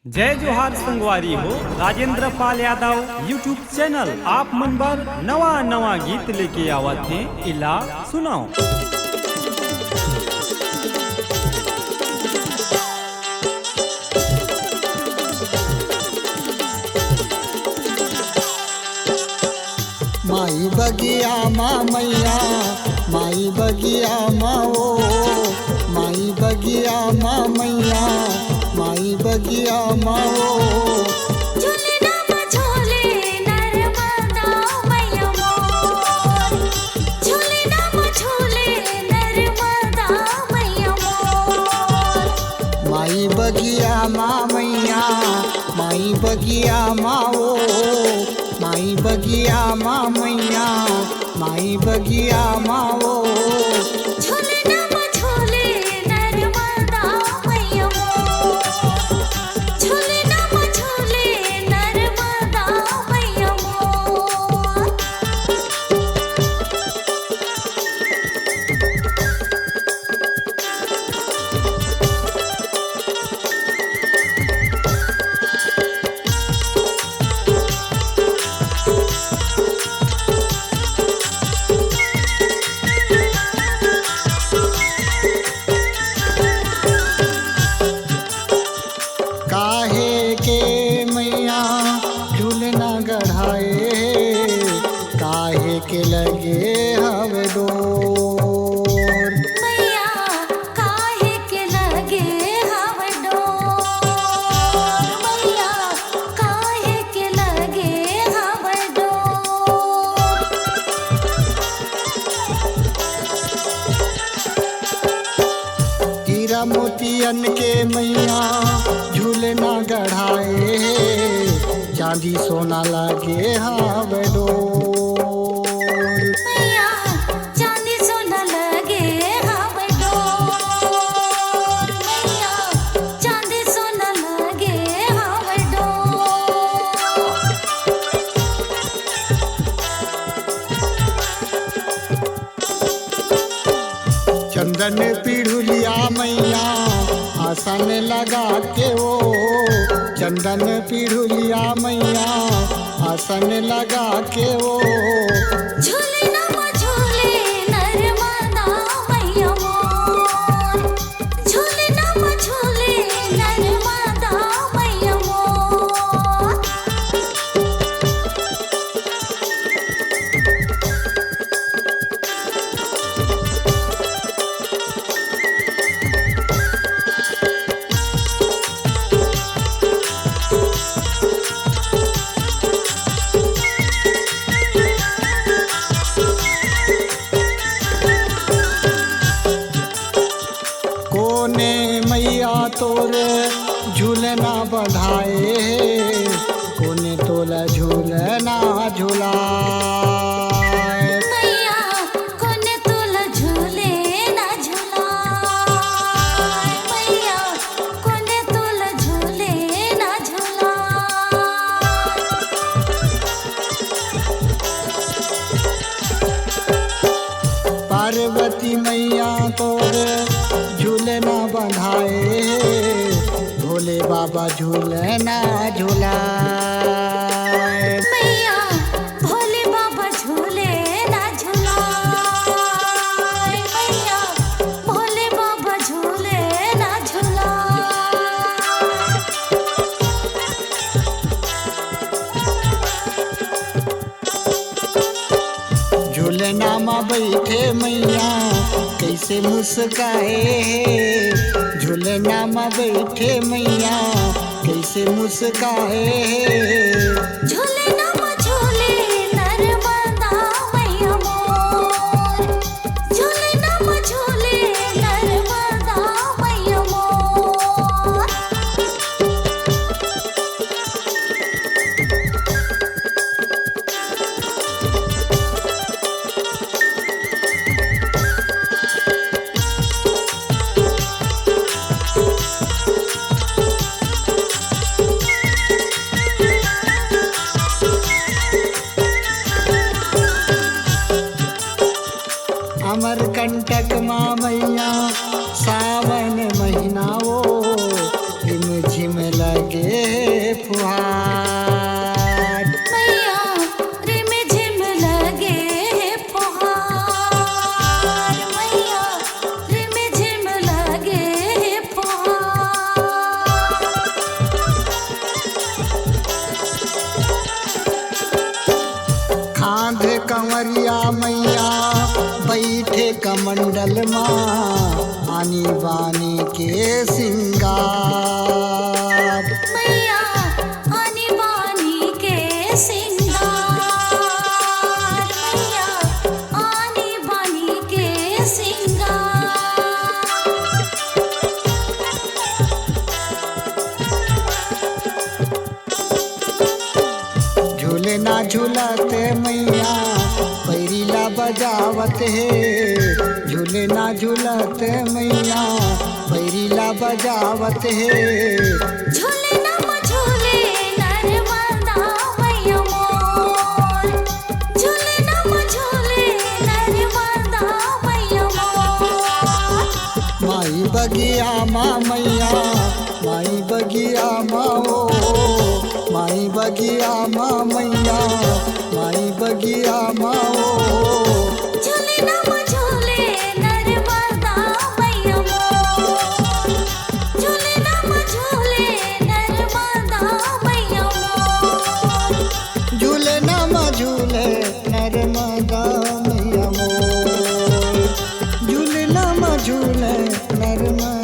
जय जोहार संगवारी हो राजेंद्र पाल यादव यूट्यूब चैनल आप मन बर नवा नवा गीत लेके आवत हैं इला सुनाओ। माई बगिया माँ मैया माई बगिया माँ ओ माई बगिया माँ मैया माई बगिया माँ ओ झूलना मझोले नर्मदा मैया मोर झूलना मझोले नर्मदा मैया मोर माई बगिया माँ मैया माई बगिया माँ ओ माई बगिया माँ मैया माई बगिया माँ ओ झूलना मझोले नर्मदा मैया मोर झूलना मझोले नर्मदा मैया मोर काहे के मैया झूलना गढ़ाए काहे के लगे हवे डोर मैया काहे के लगे हवे डोर मैया काहे के लगे हवे डोर हीरा मोतियन के मैया झूलना गढ़ाए चांदी सोना लगे हवे डोर मैया चांदी सोना लगे हवे डोर मैया चांदी सोना लगे हवे डोर चंदन पीढ़ुलिया मैया आसन लगा के वो चंदन पीढ़ुलिया मैया आसन लगा के वो झूलना मझोले नर्मदा मैया मोर झूलना मझोले नर्मदा मैया मोर कोने मैया तोरे झूलना बढ़ाए कोने तोला झूलना झूलाए मैया कोने तोला झूले ना झूलाए मैया कोने तोला झूले ना झूलाए पार्वती मैया तोरे झूलना बंधाए भोले बाबा झूलना झूलाए मैया भोले बाबा झूले ना झूलाए मैया भोले बाबा झूले ना झूलाए झूलना में बैठे मैया कैसे मुस्काए झूलना में बैठे मैया कैसे मुस्काए झूलना मझोले नर्मदा मैया मोर झूलना मझोले नर्मदा मैया मोर अमरकंटक माँ मैया सावन महीना वो झिम झिम लगे फुहार। मैया रिम झिम लगे फुहार, मैया रिम झिम लगे फुहार। खांधे कंवरिया मैया बैठे कमंडल माँ, आनी बानी के सिंगार। मैया आनी बानी के सिंगार, मैया आनी बानी के सिंगार। झूले ना झूलते मैया पैरीला बजावत है। झूले ना झूलते मैया पैरीला बजावत है। झूले न झूले नर्मदा मैया मोर, झूले न झूले नर्मदा मैया मोर। माई बगिया माँ मैया, माई बगिया माँ ओ, माई बगिया माँ मैया, माई बगिया माँ ओ। झूले न झूले नर्मदा मैया मोर, झूले न झूले नर्मदा मैया मोर। झूले नाम झूले नर्मदा मैया मोर, झूले नाम झूले नर्मदा